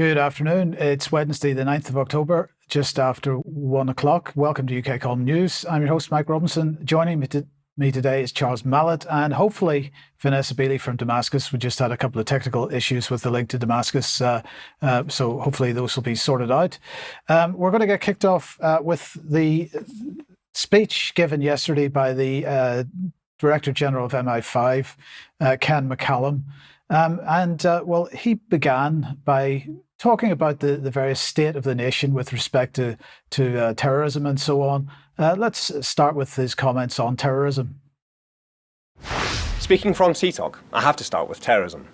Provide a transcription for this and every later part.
Good afternoon. It's Wednesday, the 9th of October, just after 1 o'clock. Welcome to UK Column News. I'm your host, Mike Robinson. Joining me today is Charles Malet and hopefully Vanessa Beeley from Damascus. We just had a couple of technical issues with the link to Damascus, so hopefully those will be sorted out. We're going to get kicked off with the speech given yesterday by the Director General of MI5, Ken McCallum. He began by talking about the various state of the nation with respect to terrorism and so on. Let's start with his comments on terrorism. Speaking from CTOC, I have to start with terrorism.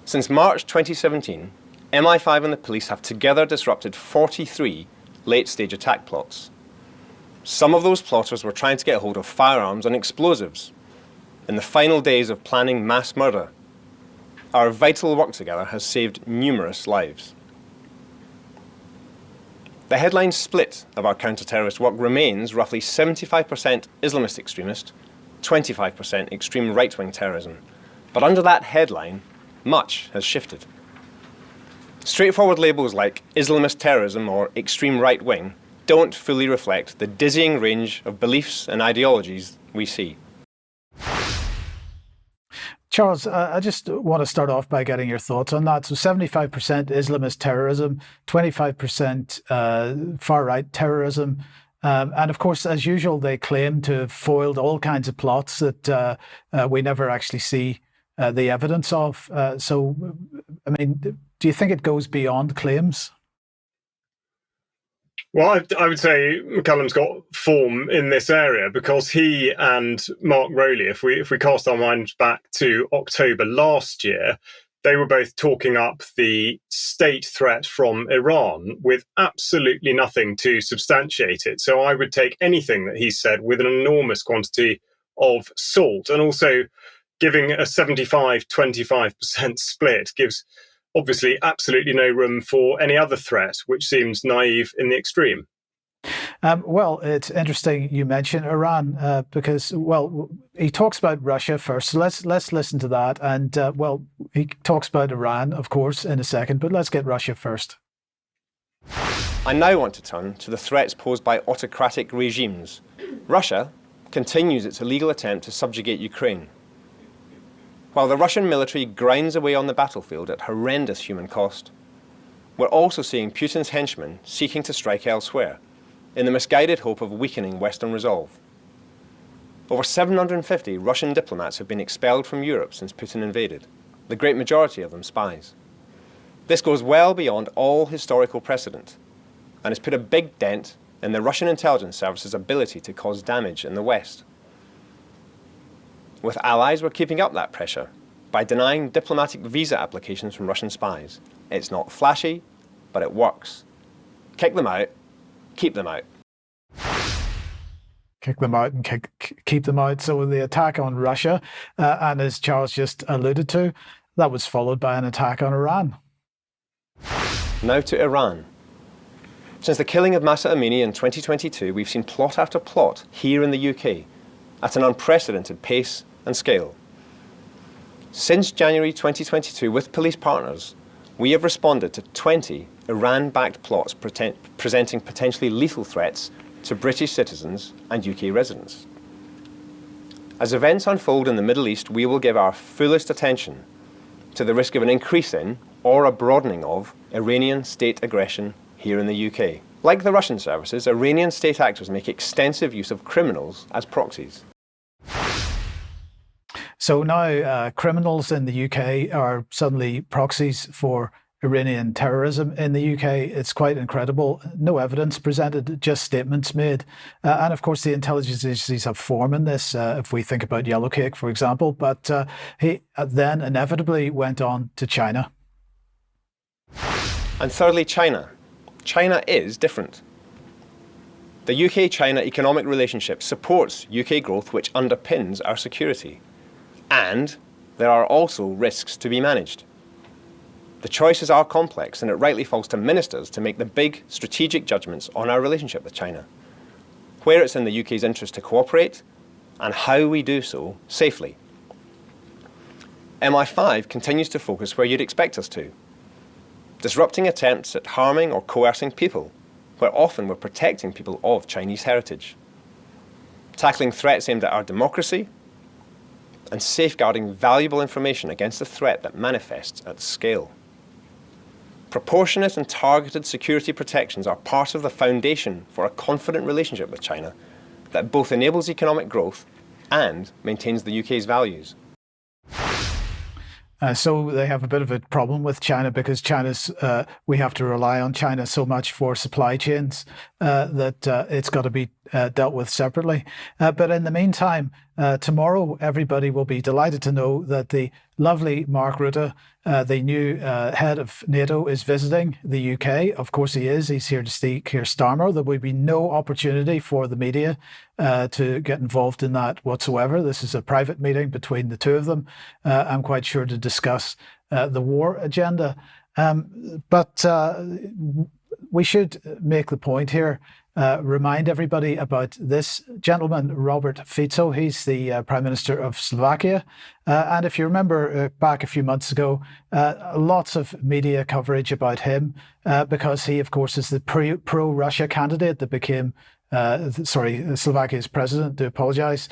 Since March 2017, MI5 and the police have together disrupted 43 late-stage attack plots. Some of those plotters were trying to get hold of firearms and explosives in the final days of planning mass murder. Our vital work together has saved numerous lives. The headline split of our counter-terrorist work remains roughly 75% Islamist extremist, 25% extreme right-wing terrorism. But under that headline, much has shifted. Straightforward labels like Islamist terrorism or extreme right-wing don't fully reflect the dizzying range of beliefs and ideologies we see. Charles, I just want to start off by getting your thoughts on that. So 75% Islamist terrorism, 25% far-right terrorism. And of course, as usual, they claim to have foiled all kinds of plots that we never actually see the evidence of. Do you think it goes beyond claims? Well, I would say McCallum's got form in this area because he and Mark Rowley, if we cast our minds back to October last year, they were both talking up the state threat from Iran with absolutely nothing to substantiate it. So I would take anything that he said with an enormous quantity of salt, and also giving a 75-25% split gives obviously absolutely no room for any other threat, which seems naive in the extreme. It's interesting you mention Iran because, he talks about Russia first. So let's listen to that. And, he talks about Iran, of course, in a second, but let's get Russia first. I now want to turn to the threats posed by autocratic regimes. Russia continues its illegal attempt to subjugate Ukraine. While the Russian military grinds away on the battlefield at horrendous human cost, we're also seeing Putin's henchmen seeking to strike elsewhere, in the misguided hope of weakening Western resolve. Over 750 Russian diplomats have been expelled from Europe since Putin invaded, the great majority of them spies. This goes well beyond all historical precedent, and has put a big dent in the Russian intelligence service's ability to cause damage in the West. With allies, we're keeping up that pressure by denying diplomatic visa applications from Russian spies. It's not flashy, but it works. Kick them out, keep them out. Kick them out and keep them out. So the attack on Russia, and as Charles just alluded to, that was followed by an attack on Iran. Now to Iran. Since the killing of Mahsa Amini in 2022, we've seen plot after plot here in the UK at an unprecedented pace and scale. Since January 2022, with police partners, we have responded to 20 Iran-backed plots presenting potentially lethal threats to British citizens and UK residents. As events unfold in the Middle East, we will give our fullest attention to the risk of an increase in or a broadening of Iranian state aggression here in the UK. Like the Russian services, Iranian state actors make extensive use of criminals as proxies. So now criminals in the UK are suddenly proxies for Iranian terrorism in the UK. It's quite incredible. No evidence presented, just statements made. And of course, the intelligence agencies have form in this, if we think about Yellowcake, for example. But he then inevitably went on to China. And thirdly, China. China is different. The UK-China economic relationship supports UK growth, which underpins our security. And there are also risks to be managed. The choices are complex, and it rightly falls to ministers to make the big strategic judgments on our relationship with China, where it's in the UK's interest to cooperate, and how we do so safely. MI5 continues to focus where you'd expect us to. disrupting attempts at harming or coercing people, where often we're protecting people of Chinese heritage, tackling threats aimed at our democracy, and safeguarding valuable information against a threat that manifests at scale. Proportionate and targeted security protections are part of the foundation for a confident relationship with China that both enables economic growth and maintains the UK's values. So they have a bit of a problem with China because we have to rely on China so much for supply chains that it's got to be dealt with separately. But in the meantime, tomorrow everybody will be delighted to know that the lovely Mark Rutte, the new head of NATO, is visiting the UK. Of course he is. He's here to see Keir Starmer. There will be no opportunity for the media to get involved in that whatsoever. This is a private meeting between the two of them. I'm quite sure to discuss the war agenda. But we should make the point here, remind everybody about this gentleman, Robert Fico. He's the Prime Minister of Slovakia. And if you remember back a few months ago, lots of media coverage about him because he, of course, is the pro-Russia candidate that became Slovakia's president, to apologise.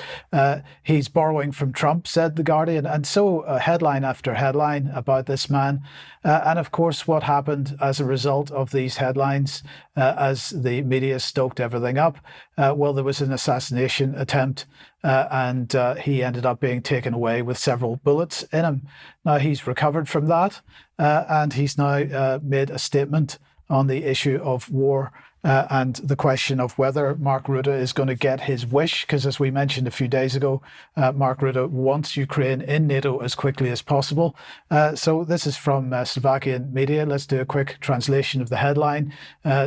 He's borrowing from Trump, said The Guardian. And so headline after headline about this man. And of course, what happened as a result of these headlines, as the media stoked everything up, well, there was an assassination attempt and he ended up being taken away with several bullets in him. Now, he's recovered from that and he's now made a statement on the issue of war and the question of whether Mark Rutte is going to get his wish, because as we mentioned a few days ago, Mark Rutte wants Ukraine in NATO as quickly as possible. So this is from Slovakian media. Let's do a quick translation of the headline.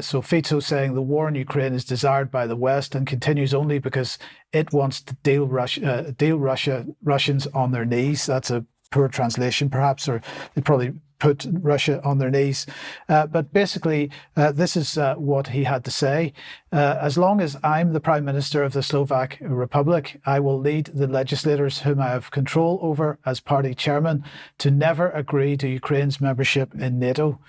So Fico saying the war in Ukraine is desired by the West and continues only because it wants to deal Russians on their knees. That's a poor translation, perhaps, or they probably put Russia on their knees. But basically, this is what he had to say. As long as I'm the Prime Minister of the Slovak Republic, I will lead the legislators whom I have control over as party chairman to never agree to Ukraine's membership in NATO.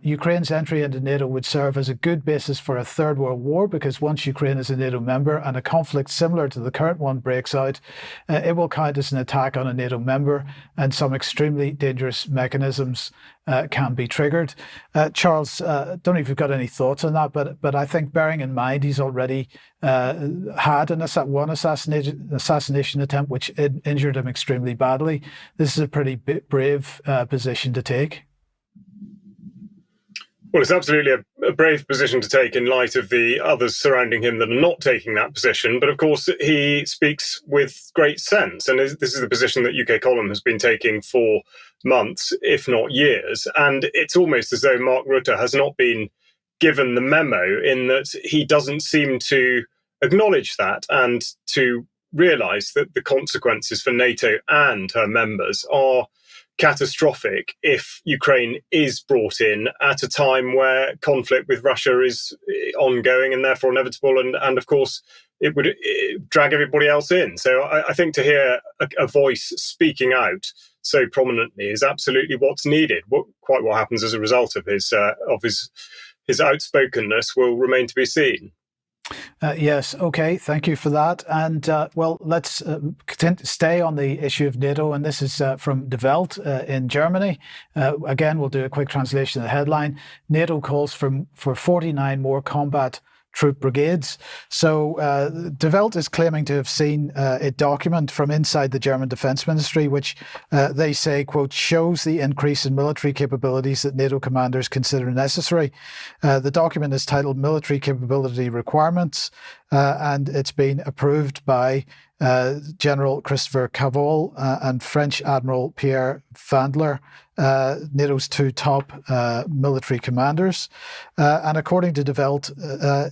Ukraine's entry into NATO would serve as a good basis for a third world war because once Ukraine is a NATO member and a conflict similar to the current one breaks out, it will count as an attack on a NATO member and some extremely dangerous mechanisms can be triggered. Charles, don't know if you've got any thoughts on that, but I think bearing in mind he's already had one assassination attempt which injured him extremely badly, this is a pretty brave position to take. Well, it's absolutely a brave position to take in light of the others surrounding him that are not taking that position. But of course, he speaks with great sense. And this is the position that UK Column has been taking for months, if not years. And it's almost as though Mark Rutte has not been given the memo, in that he doesn't seem to acknowledge that and to realise that the consequences for NATO and her members are catastrophic if Ukraine is brought in at a time where conflict with Russia is ongoing and therefore inevitable, and of course it would drag everybody else in. So I think to hear a voice speaking out so prominently is absolutely what's needed. Quite what happens as a result of his outspokenness will remain to be seen. Yes, okay, thank you for that. And well, let's stay on the issue of NATO, and this is from De Welt in Germany. Again, we'll do a quick translation of the headline. NATO calls for 49 more combat troop brigades. So De Welt is claiming to have seen a document from inside the German Defence Ministry, which they say, quote, shows the increase in military capabilities that NATO commanders consider necessary. The document is titled Military Capability Requirements, and it's been approved by General Christopher Caval and French Admiral Pierre Vandler, NATO's two top military commanders. And according to De Welt,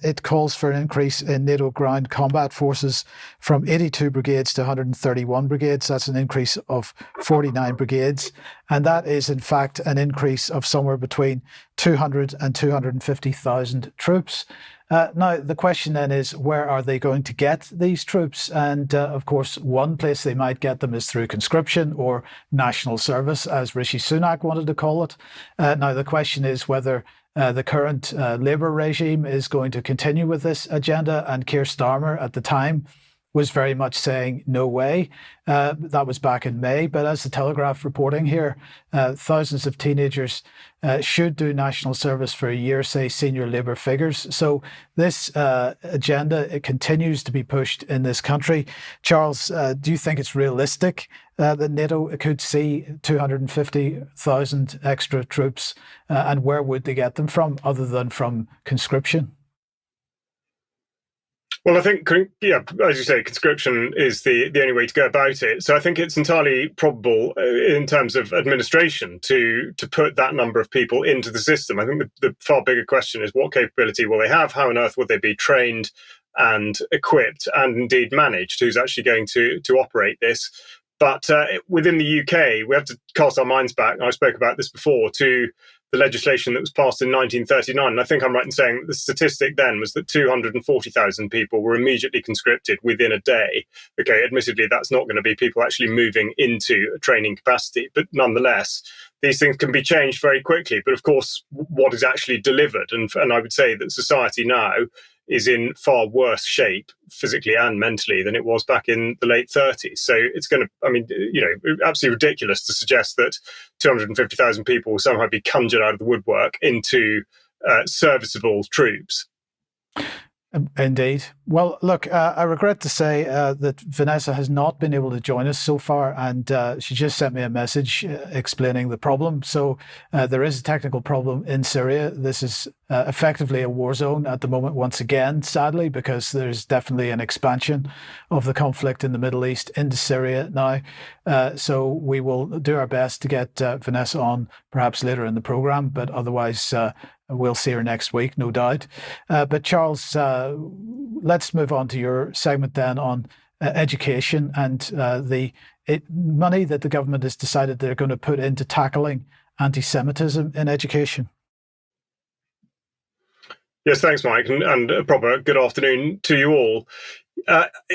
it calls for an increase in NATO ground combat forces from 82 brigades to 131 brigades. That's an increase of 49 brigades. And that is, in fact, an increase of somewhere between 200 and 250,000 troops. Now, the question then is, where are they going to get these troops? And of course, one place they might get them is through conscription or national service, as Rishi Sunak wanted to call it. Now, the question is whether the current Labour regime is going to continue with this agenda. And Keir Starmer at the time was very much saying no way. That was back in May. But as the Telegraph reporting here, thousands of teenagers should do national service for a year, say senior Labour figures. So this agenda, it continues to be pushed in this country. Charles, do you think it's realistic that NATO could see 250,000 extra troops? And where would they get them from other than from conscription? Well, I think, as you say, conscription is the only way to go about it. So I think it's entirely probable in terms of administration to put that number of people into the system. I think the far bigger question is what capability will they have? How on earth will they be trained and equipped and indeed managed? Who's actually going to operate this? But within the UK, we have to cast our minds back, and I spoke about this before, to the legislation that was passed in 1939. And I think I'm right in saying that the statistic then was that 240,000 people were immediately conscripted within a day. Okay, admittedly, that's not going to be people actually moving into a training capacity, but nonetheless, these things can be changed very quickly. But of course, what is actually delivered, and I would say that society now is in far worse shape physically and mentally than it was back in the late 30s. So it's going to, absolutely ridiculous to suggest that 250,000 people will somehow be conjured out of the woodwork into serviceable troops. Indeed. Well, look, I regret to say that Vanessa has not been able to join us so far, and she just sent me a message explaining the problem. So there is a technical problem in Syria. This is effectively a war zone at the moment, once again, sadly, because there's definitely an expansion of the conflict in the Middle East into Syria now. So we will do our best to get Vanessa on perhaps later in the programme, but otherwise we'll see her next week, no doubt. But Charles, let's move on to your segment then on education and the money that the government has decided they're going to put into tackling anti-Semitism in education. Yes, thanks, Mike, and a proper good afternoon to you all.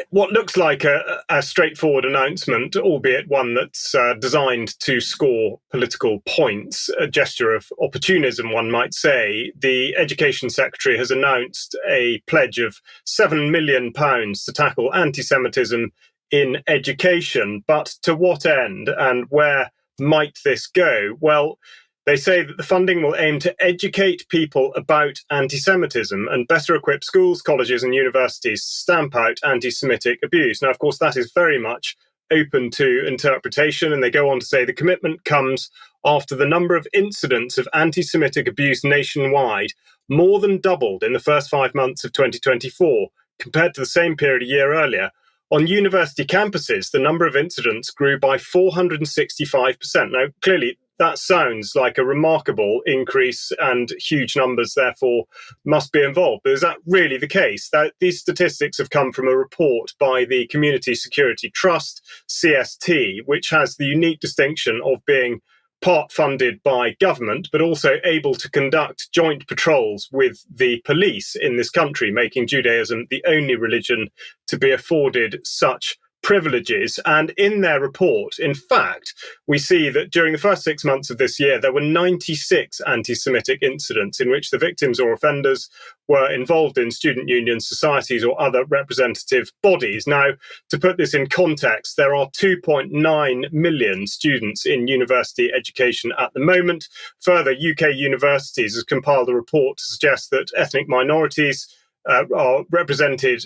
What looks like a straightforward announcement, albeit one that's designed to score political points, a gesture of opportunism, one might say. The Education Secretary has announced a pledge of £7 million to tackle anti-Semitism in education. But to what end, and where might this go? Well, they say that the funding will aim to educate people about anti-Semitism and better equip schools, colleges and universities to stamp out anti-Semitic abuse. Now, of course, that is very much open to interpretation. And they go on to say the commitment comes after the number of incidents of anti-Semitic abuse nationwide more than doubled in the first 5 months of 2024 compared to the same period a year earlier. On university campuses, the number of incidents grew by 465%. Now, clearly, that sounds like a remarkable increase, and huge numbers, therefore, must be involved. But is that really the case? These statistics have come from a report by the Community Security Trust, CST, which has the unique distinction of being part funded by government, but also able to conduct joint patrols with the police in this country, making Judaism the only religion to be afforded such privileges. And in their report, in fact, we see that during the first 6 months of this year, there were 96 anti-Semitic incidents in which the victims or offenders were involved in student unions, societies, or other representative bodies. Now, to put this in context, there are 2.9 million students in university education at the moment. Further, UK universities has compiled a report to suggest that ethnic minorities are represented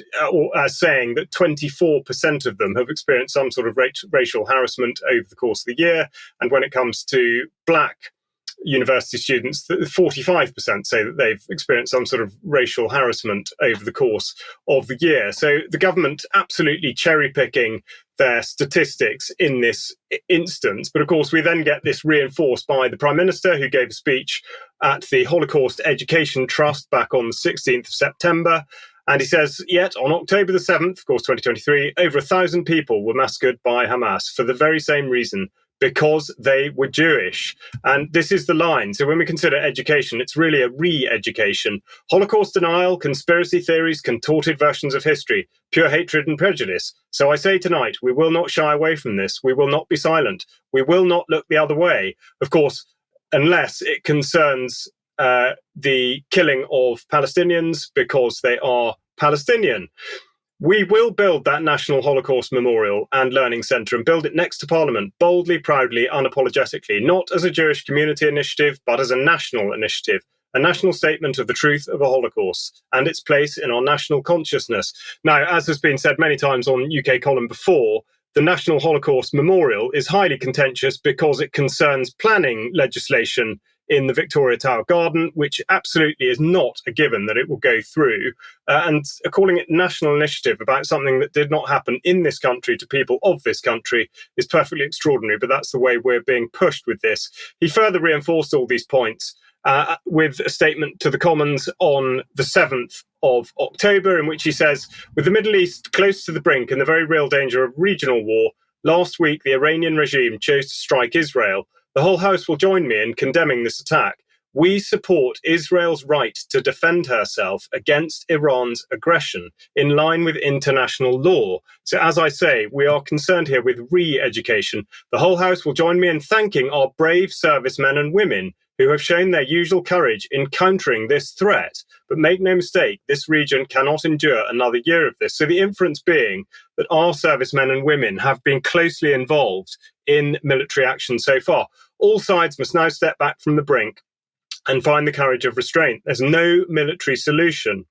as saying that 24% of them have experienced some sort of racial harassment over the course of the year. And when it comes to black university students, 45% say that they've experienced some sort of racial harassment over the course of the year. So the government absolutely cherry-picking their statistics in this instance. But of course, we then get this reinforced by the Prime Minister, who gave a speech at the Holocaust Education Trust back on the 16th of September. And he says, yet on October the 7th, of course, 2023, over 1,000 people were massacred by Hamas for the very same reason, because they were Jewish. And this is the line. So when we consider education, it's really a re-education. Holocaust denial, conspiracy theories, contorted versions of history, pure hatred and prejudice. So I say tonight, we will not shy away from this. We will not be silent. We will not look the other way. Of course, unless it concerns the killing of Palestinians because they are Palestinian. We will build that National Holocaust Memorial and Learning Centre and build it next to Parliament, boldly, proudly, unapologetically, not as a Jewish community initiative, but as a national initiative, a national statement of the truth of a Holocaust and its place in our national consciousness. Now, as has been said many times on UK Column before, the National Holocaust Memorial is highly contentious because it concerns planning legislation in the Victoria Tower Garden, which absolutely is not a given that it will go through. And calling it national initiative about something that did not happen in this country to people of this country is perfectly extraordinary, but that's the way we're being pushed with this. He further reinforced all these points with a statement to the Commons on the 7th of October, in which he says, with the Middle East close to the brink and the very real danger of regional war, last week the Iranian regime chose to strike Israel. The whole House will join me in condemning this attack. We support Israel's right to defend herself against Iran's aggression in line with international law. So as I say, we are concerned here with re-education. The whole House will join me in thanking our brave servicemen and women who have shown their usual courage in countering this threat. But make no mistake, this region cannot endure another year of this. So the inference being that our servicemen and women have been closely involved in military action so far. All sides must now step back from the brink and find the courage of restraint. There's no military solution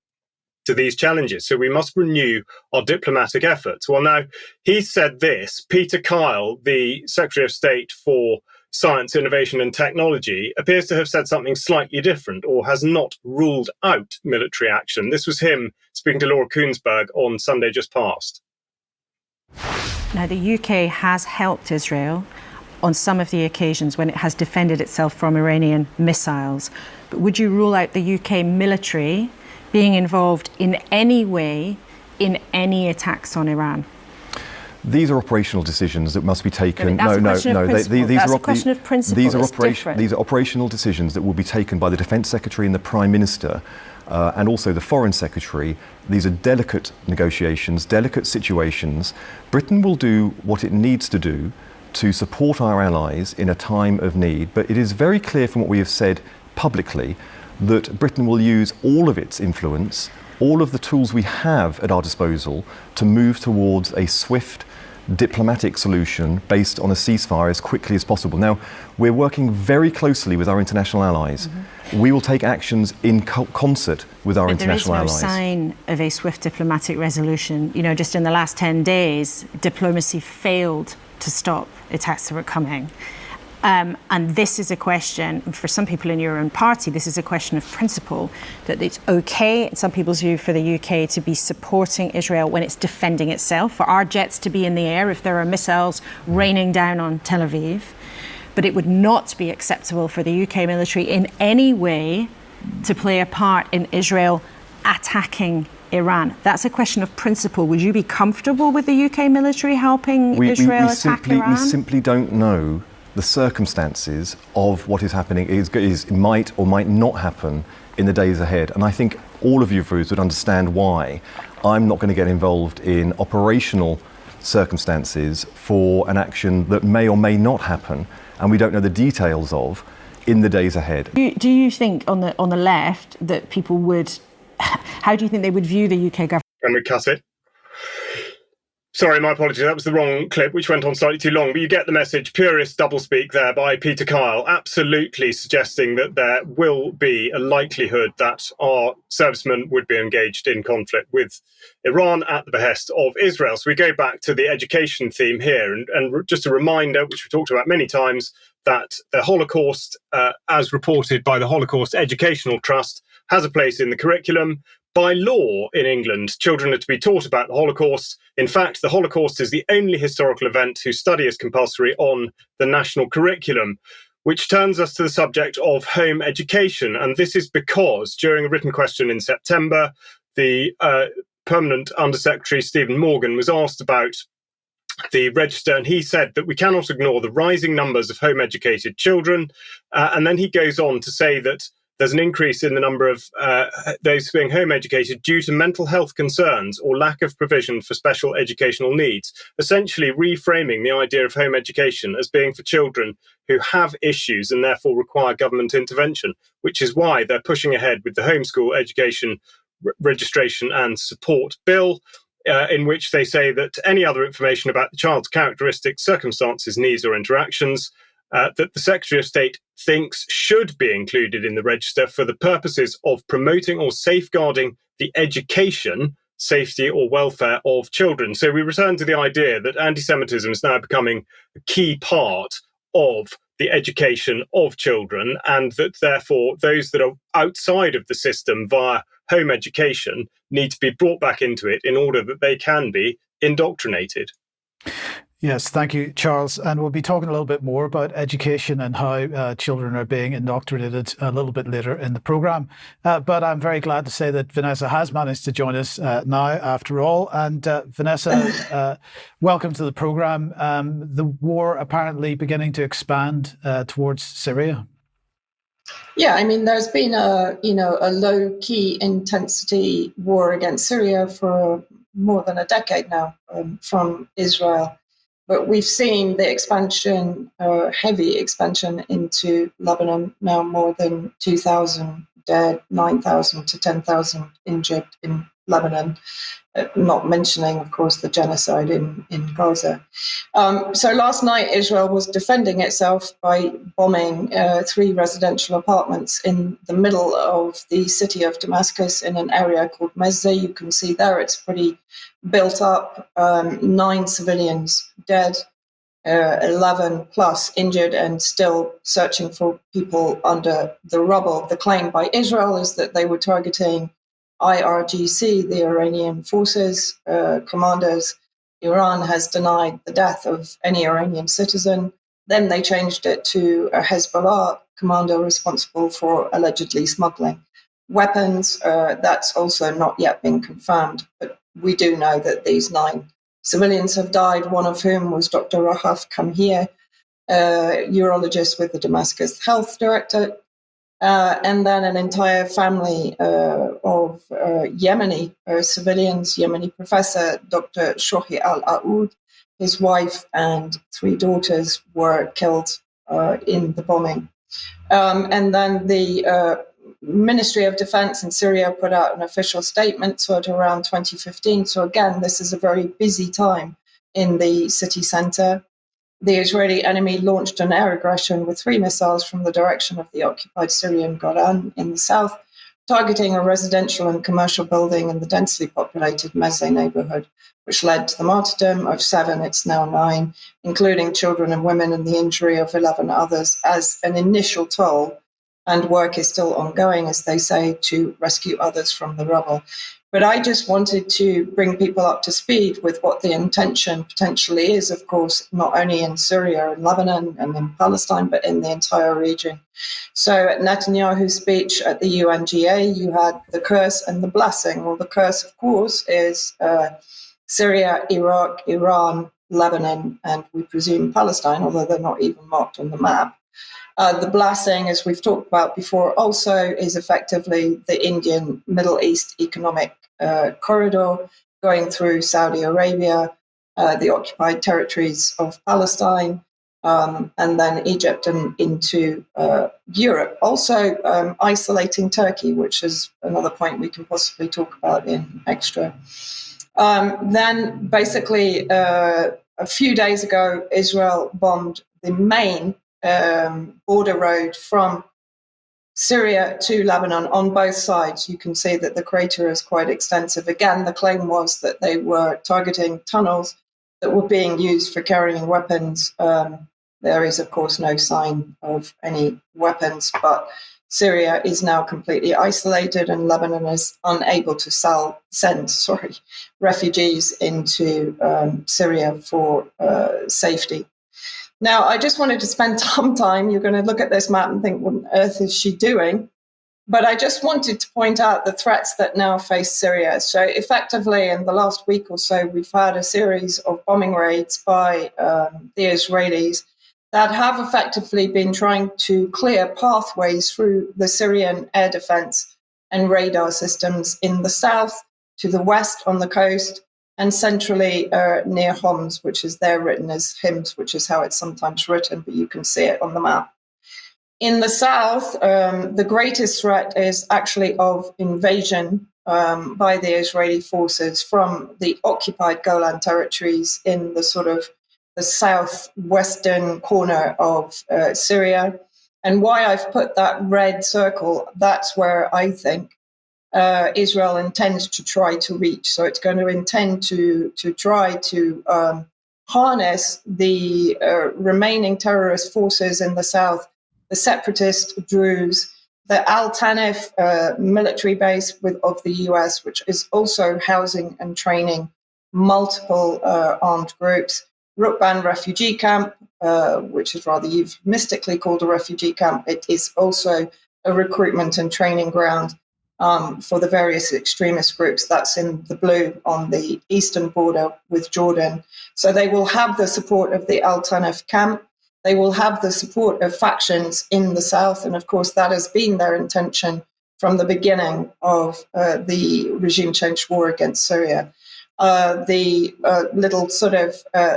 to these challenges, so we must renew our diplomatic efforts. Well, now, he said this. Peter Kyle, the Secretary of State for Science, Innovation and Technology, appears to have said something slightly different or has not ruled out military action. This was him speaking to Laura Kuenssberg on Sunday just past. Now, the UK has helped Israel on some of the occasions when it has defended itself from Iranian missiles. But would you rule out the UK military being involved in any way in any attacks on Iran? These are operational decisions that must be taken. These are a question of principle. These are operational decisions that will be taken by the Defence Secretary and the Prime Minister, and also the Foreign Secretary. These are delicate negotiations, delicate situations. Britain will do what it needs to do to support our allies in a time of need, but it is very clear from what we have said publicly that Britain will use all of its influence, all of the tools we have at our disposal to move towards a swift diplomatic solution based on a ceasefire as quickly as possible. Now, we're working very closely with our international allies. Mm-hmm. We will take actions in concert with our international allies. There is no sign of a swift diplomatic resolution. You know, just in the last 10 days, diplomacy failed to stop attacks that were coming. And this is a question, for some people in your own party, this is a question of principle, that it's okay, in some people's view, for the UK to be supporting Israel when it's defending itself, for our jets to be in the air if there are missiles raining down on Tel Aviv. But it would not be acceptable for the UK military in any way to play a part in Israel attacking Iran. That's a question of principle. Would you be comfortable with the UK military helping Israel attack Iran? We simply don't know the circumstances of what is happening might or might not happen in the days ahead. And I think all of you viewers would understand why I'm not going to get involved in operational circumstances for an action that may or may not happen, and we don't know the details of in the days ahead. Do you think on the left that people would, how do you think they would view the UK government? Can we cut it? Sorry, my apologies. That was the wrong clip, which went on slightly too long. But you get the message. Purist doublespeak there by Peter Kyle, absolutely suggesting that there will be a likelihood that our servicemen would be engaged in conflict with Iran at the behest of Israel. So we go back to the education theme here. And just a reminder, which we've talked about many times, that the Holocaust, as reported by the Holocaust Educational Trust, has a place in the curriculum. By law in England, children are to be taught about the Holocaust. In fact, the Holocaust is the only historical event whose study is compulsory on the national curriculum, which turns us to the subject of home education. And this is because during a written question in September, the Permanent Undersecretary Stephen Morgan was asked about the Register, and he said that we cannot ignore the rising numbers of home-educated children. And then he goes on to say that there's an increase in the number of those being home-educated due to mental health concerns or lack of provision for special educational needs, essentially reframing the idea of home education as being for children who have issues and therefore require government intervention, which is why they're pushing ahead with the Homeschool Education Registration and Support Bill, in which they say that any other information about the child's characteristics, circumstances, needs or interactions that the Secretary of State thinks should be included in the register for the purposes of promoting or safeguarding the education, safety or welfare of children. So we return to the idea that anti-Semitism is now becoming a key part of the education of children, and that therefore those that are outside of the system via home education need to be brought back into it in order that they can be indoctrinated. Yes, thank you, Charles. And we'll be talking a little bit more about education and how children are being indoctrinated a little bit later in the programme. But I'm very glad to say that Vanessa has managed to join us now, after all. And Vanessa, welcome to the programme. The war apparently beginning to expand towards Syria. Yeah, I mean, there's been a low-key intensity war against Syria for more than a decade now from Israel. But we've seen the expansion, heavy expansion into Lebanon, now more than 2,000 dead, 9,000 to 10,000 injured in Lebanon, not mentioning, of course, the genocide in Gaza. So last night, Israel was defending itself by bombing 3 residential apartments in the middle of the city of Damascus in an area called Mezzeh. You can see there it's pretty built up. 9 civilians dead, 11 plus injured, and still searching for people under the rubble. The claim by Israel is that they were targeting IRGC, the Iranian forces, commanders. Iran has denied the death of any Iranian citizen. Then they changed it to a Hezbollah commander responsible for allegedly smuggling weapons. That's also not yet been confirmed, but we do know that these 9 civilians have died, one of whom was Dr. Rahaf Kamhir, urologist with the Damascus Health Directorate. And then an entire family of Yemeni civilians, Yemeni professor Dr. Shohi al-Aoud, his wife and 3 daughters were killed in the bombing. And then the Ministry of Defense in Syria put out an official statement sort of around 2015. So again, this is a very busy time in the city center. The Israeli enemy launched an air aggression with 3 missiles from the direction of the occupied Syrian Golan in the south, targeting a residential and commercial building in the densely populated Mezzeh neighborhood, which led to the martyrdom of 7, it's now 9, including children and women, and the injury of 11 others as an initial toll. And work is still ongoing, as they say, to rescue others from the rubble. But I just wanted to bring people up to speed with what the intention potentially is, of course, not only in Syria and Lebanon and in Palestine, but in the entire region. So at Netanyahu's speech at the UNGA, you had the curse and the blessing. Well, the curse, of course, is Syria, Iraq, Iran, Lebanon, and we presume Palestine, although they're not even marked on the map. The blessing, as we've talked about before, also is effectively the Indian Middle East economic corridor going through Saudi Arabia, the occupied territories of Palestine, and then Egypt and into Europe. Also isolating Turkey, which is another point we can possibly talk about in extra. Then basically a few days ago, Israel bombed the main border road from Syria to Lebanon on both sides. You can see that the crater is quite extensive. Again, the claim was that they were targeting tunnels that were being used for carrying weapons. There is, of course, no sign of any weapons, but Syria is now completely isolated, and Lebanon is unable to send refugees into Syria for safety. Now, I just wanted to spend some time. You're going to look at this map and think, what on earth is she doing? But I just wanted to point out the threats that now face Syria. So effectively, in the last week or so, we've had a series of bombing raids by the Israelis that have effectively been trying to clear pathways through the Syrian air defense and radar systems in the south, to the west on the coast, and centrally near Homs, which is there written as Hims, which is how it's sometimes written, but you can see it on the map. In the south, the greatest threat is actually of invasion by the Israeli forces from the occupied Golan territories in the sort of the southwestern corner of Syria. And why I've put that red circle, that's where I think Israel intends to try to reach. So it's going to intend to try to harness the remaining terrorist forces in the south, the separatist Druze, the Al Tanif military base of the US, which is also housing and training multiple armed groups, Rukban refugee camp, which is rather euphemistically called a refugee camp. It is also a recruitment and training ground for the various extremist groups. That's in the blue on the eastern border with Jordan. So they will have the support of the Al Tanif camp. They will have the support of factions in the south. And of course, that has been their intention from the beginning of the regime change war against Syria. The little sort of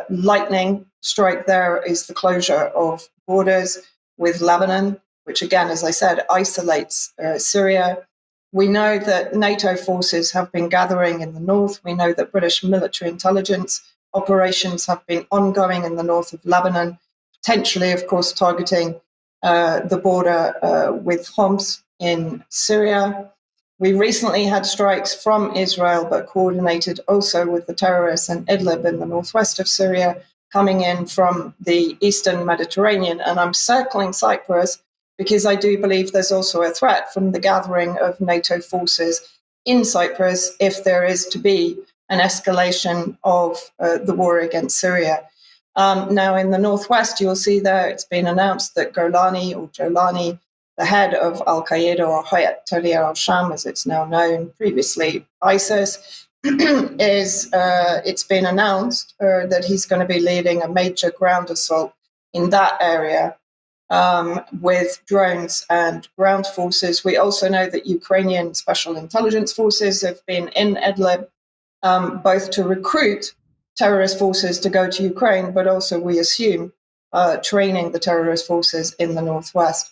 lightning strike there is the closure of borders with Lebanon, which again, as I said, isolates Syria. We know that NATO forces have been gathering in the north. We know that British military intelligence operations have been ongoing in the north of Lebanon, potentially, of course, targeting the border with Homs in Syria. We recently had strikes from Israel, but coordinated also with the terrorists in Idlib in the northwest of Syria, coming in from the eastern Mediterranean. And I'm circling Cyprus because I do believe there's also a threat from the gathering of NATO forces in Cyprus if there is to be an escalation of the war against Syria. Now, in the northwest, you'll see there it's been announced that Jolani, the head of Al-Qaeda, or Hayat Tahrir al-Sham, as it's now known, previously ISIS, it's been announced that he's going to be leading a major ground assault in that area with drones and ground forces. We also know that Ukrainian special intelligence forces have been in Idlib, both to recruit terrorist forces to go to Ukraine, but also, we assume, training the terrorist forces in the northwest.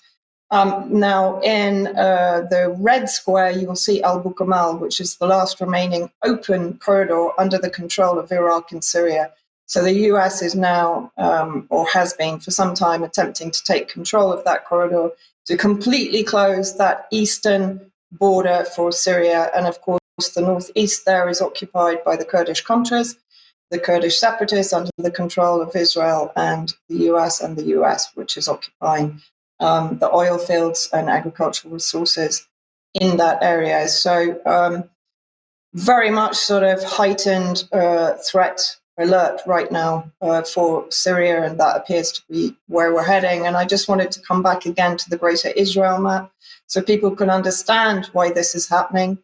Now, in the red square, you will see Al Bukamal, which is the last remaining open corridor under the control of Iraq and Syria. So the US is now, or has been for some time, attempting to take control of that corridor to completely close that eastern border for Syria. And of course, the northeast there is occupied by the Kurdish Contras, the Kurdish separatists under the control of Israel and the US, which is occupying the oil fields and agricultural resources in that area. So very much sort of heightened threat alert right now for Syria, and that appears to be where we're heading. And I just wanted to come back again to the Greater Israel map so people can understand why this is happening.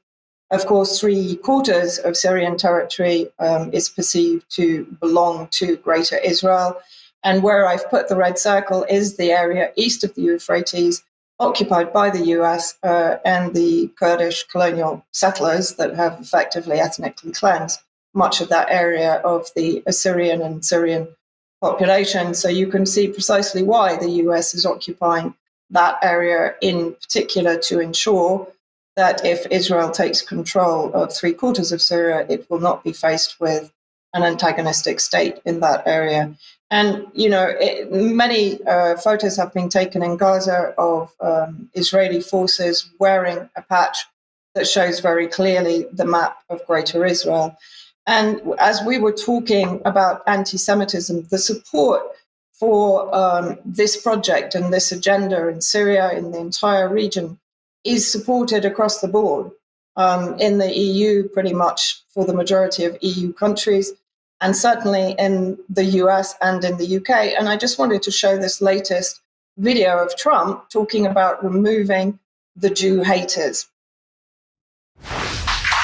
Of course, 3/4 of Syrian territory is perceived to belong to Greater Israel. And where I've put the red circle is the area east of the Euphrates, occupied by the US and the Kurdish colonial settlers that have effectively ethnically cleansed much of that area of the Assyrian and Syrian population. So you can see precisely why the US is occupying that area in particular, to ensure that if Israel takes control of 3/4 of Syria, it will not be faced with an antagonistic state in that area. And, you know, many photos have been taken in Gaza of Israeli forces wearing a patch that shows very clearly the map of Greater Israel. And as we were talking about anti-Semitism, the support for this project and this agenda in Syria, in the entire region, is supported across the board in the EU, pretty much for the majority of EU countries, and certainly in the US and in the UK. And I just wanted to show this latest video of Trump talking about removing the Jew haters.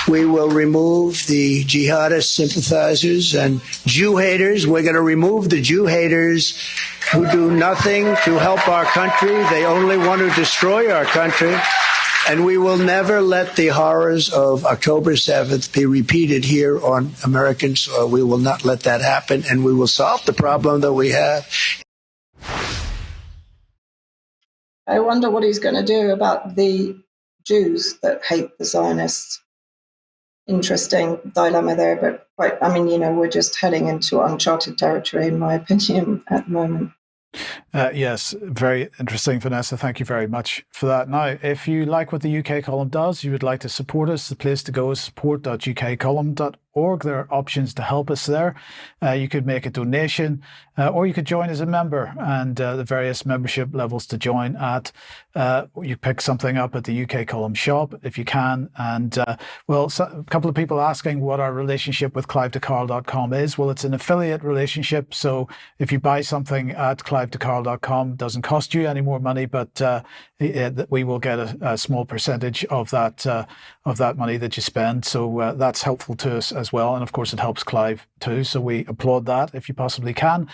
We will remove the jihadist sympathizers and Jew haters. We're going to remove the Jew haters who do nothing to help our country. They only want to destroy our country. And we will never let the horrors of October 7th be repeated here on American soil. We will not let that happen, and we will solve the problem that we have. I wonder what he's going to do about the Jews that hate the Zionists. Interesting dilemma there, but we're just heading into uncharted territory, in my opinion, at the moment. Yes, very interesting, Vanessa. Thank you very much for that. Now, if you like what the UK column does, you would like to support us, the place to go is support.ukcolumn.org. There are options to help us there. You could make a donation or you could join as a member, and the various membership levels to join at. You pick something up at the UK column shop if you can. And a couple of people asking what our relationship with clive2carl.com is. Well, it's an affiliate relationship. So if you buy something at clive2carl.com, it doesn't cost you any more money, but we will get a small percentage of that money that you spend. So that's helpful to us as well. And of course, it helps Clive too. So we applaud that if you possibly can.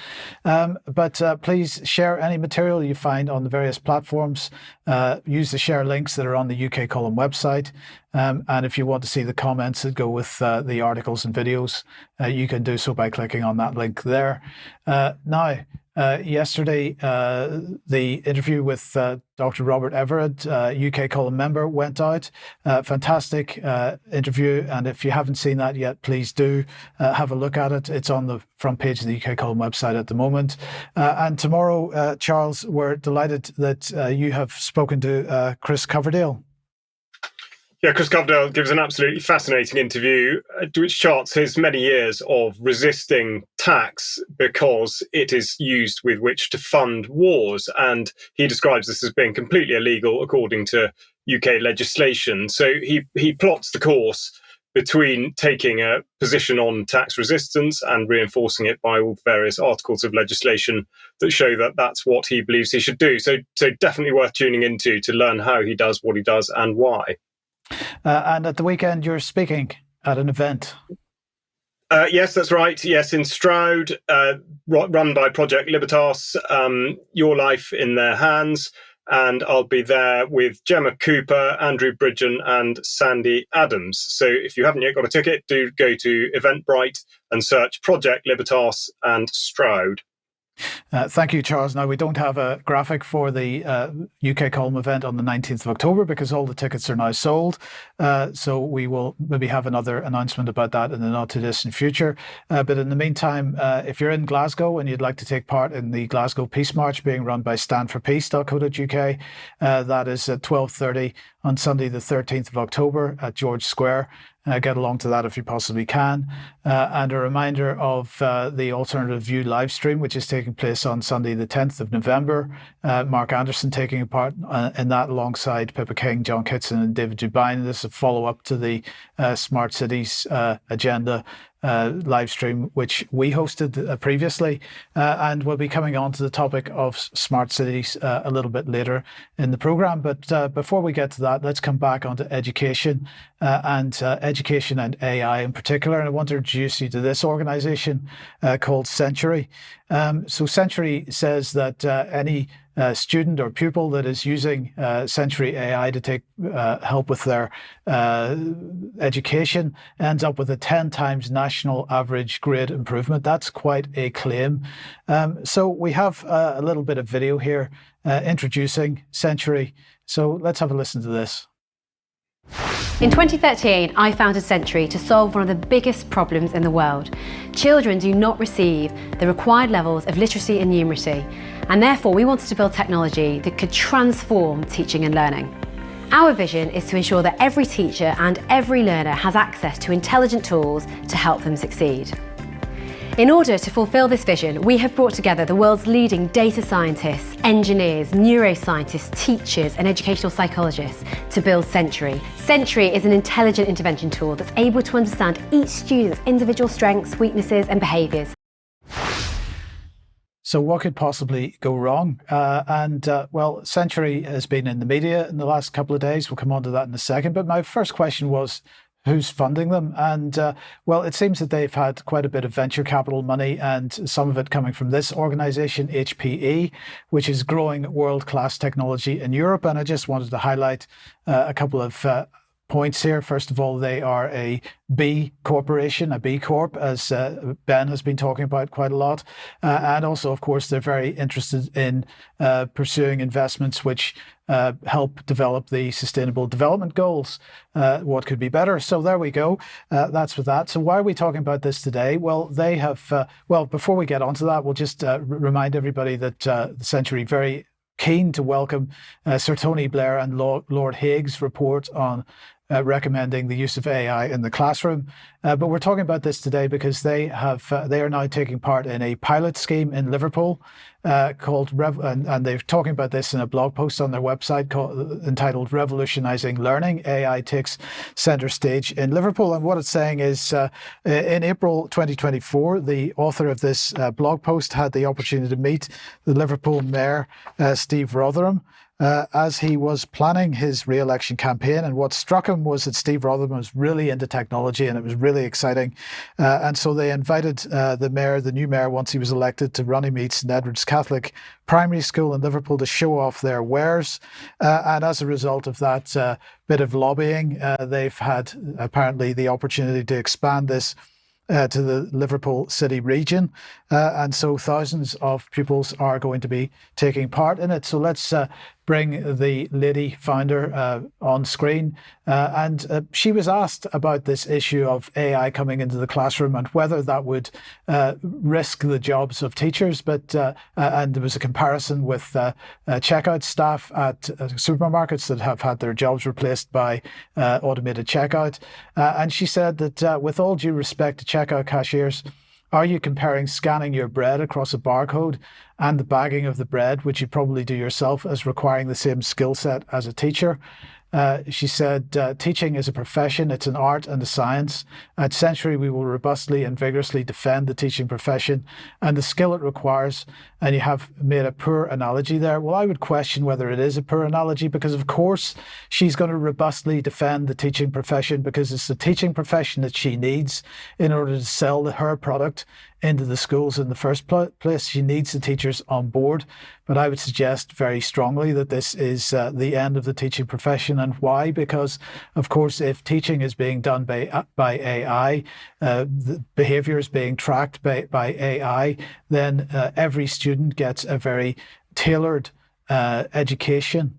But please share any material you find on the various platforms. Use the share links that are on the UK column website. And if you want to see the comments that go with the articles and videos, you can do so by clicking on that link there. Yesterday, the interview with Dr. Robert Everett, UK column member, went out. Fantastic interview. And if you haven't seen that yet, please do have a look at it. It's on the front page of the UK column website at the moment. And tomorrow, Charles, we're delighted that you have spoken to Chris Coverdale. Yeah, Chris Coverdale gives an absolutely fascinating interview which charts his many years of resisting tax because it is used with which to fund wars. And he describes this as being completely illegal according to UK legislation. So he plots the course between taking a position on tax resistance and reinforcing it by all various articles of legislation that show that that's what he believes he should do. So definitely worth tuning into to learn how he does what he does and why. And at the weekend, you're speaking at an event. Yes, that's right. Yes, in Stroud, run by Project Libertas, Your Life in Their Hands. And I'll be there with Gemma Cooper, Andrew Bridgen and Sandy Adams. So if you haven't yet got a ticket, do go to Eventbrite and search Project Libertas and Stroud. Thank you, Charles. Now, we don't have a graphic for the UK column event on the 19th of October because all the tickets are now sold. So we will maybe have another announcement about that in the not too distant future. But in the meantime, if you're in Glasgow and you'd like to take part in the Glasgow Peace March being run by standforpeace.co.uk, that is at 12:30 on Sunday, the 13th of October at George Square. Get along to that if you possibly can. And a reminder of the Alternative View live stream, which is taking place on Sunday, the 10th of November. Mark Anderson taking part in that alongside Pippa King, John Kitson and David Dubine. This is a follow-up to the Smart Cities Agenda live stream, which we hosted previously, and we'll be coming on to the topic of smart cities a little bit later in the programme. But before we get to that, let's come back onto education and AI in particular. And I want to introduce you to this organisation called Century. So Century says that any student or pupil that is using Century AI to take help with their education ends up with a 10 times national average grade improvement. That's quite a claim. So we have a little bit of video here introducing Century. So let's have a listen to this. In 2013, I founded Century to solve one of the biggest problems in the world. Children do not receive the required levels of literacy and numeracy, and therefore we wanted to build technology that could transform teaching and learning. Our vision is to ensure that every teacher and every learner has access to intelligent tools to help them succeed. In order to fulfill this vision, we have brought together the world's leading data scientists, engineers, neuroscientists, teachers, and educational psychologists to build Century. Century is an intelligent intervention tool that's able to understand each student's individual strengths, weaknesses, and behaviours. So what could possibly go wrong? Well, Century has been in the media in the last couple of days. We'll come on to that in a second. But my first question was, who's funding them? And well, it seems that they've had quite a bit of venture capital money, and some of it coming from this organization, HPE, which is growing world-class technology in Europe. And I just wanted to highlight a couple of points here. First of all, they are a B corporation, a B Corp, as Ben has been talking about quite a lot. And also, of course, they're very interested in pursuing investments which help develop the Sustainable Development Goals. What could be better? So there we go. That's with that. So why are we talking about this today? Well, they have, well, before we get onto that, we'll just remind everybody that the Century very keen to welcome Sir Tony Blair and Lord Haig's report on recommending the use of AI in the classroom. But we're talking about this today because they are now taking part in a pilot scheme in Liverpool called and they're talking about this in a blog post on their website entitled "Revolutionizing Learning. AI Takes Center Stage in Liverpool." And what it's saying is, in April 2024, the author of this blog post had the opportunity to meet the Liverpool Mayor, Steve Rotherham, as he was planning his re-election campaign. And what struck him was that Steve Rotherham was really into technology, and it was really exciting. And so they invited the new mayor, once he was elected, to Runnymede St Edward's Catholic Primary School in Liverpool to show off their wares. And as a result of that bit of lobbying, they've had apparently the opportunity to expand this to the Liverpool city region. And so thousands of pupils are going to be taking part in it. So let's bring the lady founder on screen. And she was asked about this issue of AI coming into the classroom and whether that would risk the jobs of teachers. But and there was a comparison with checkout staff at supermarkets that have had their jobs replaced by automated checkout. And she said that with all due respect to checkout cashiers, are you comparing scanning your bread across a barcode and the bagging of the bread, which you probably do yourself, as requiring the same skill set as a teacher? She said, teaching is a profession, it's an art and a science. At Century, we will robustly and vigorously defend the teaching profession and the skill it requires. And you have made a poor analogy there. Well, I would question whether it is a poor analogy, because of course she's going to robustly defend the teaching profession, because it's the teaching profession that she needs in order to sell her product into the schools in the first place. She needs the teachers on board. But I would suggest very strongly that this is the end of the teaching profession. And why? Because, of course, if teaching is being done by AI, the behavior is being tracked by AI, then every student gets a very tailored education,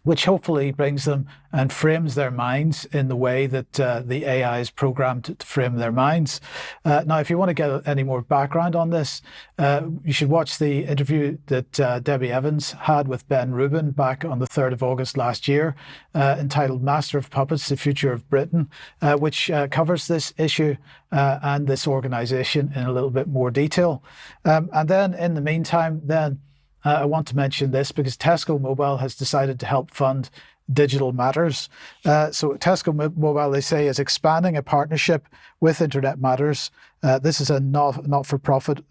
which hopefully brings them and frames their minds in the way that the AI is programmed to frame their minds. Now, if you want to get any more background on this, you should watch the interview that Debbie Evans had with Ben Rubin back on the 3rd of August last year, entitled "Master of Puppets, The Future of Britain," which covers this issue and this organisation in a little bit more detail. And then in the meantime, I want to mention this because Tesco Mobile has decided to help fund Digital Matters. So Tesco Mobile, they say, is expanding a partnership with Internet Matters. This is a not-for-profit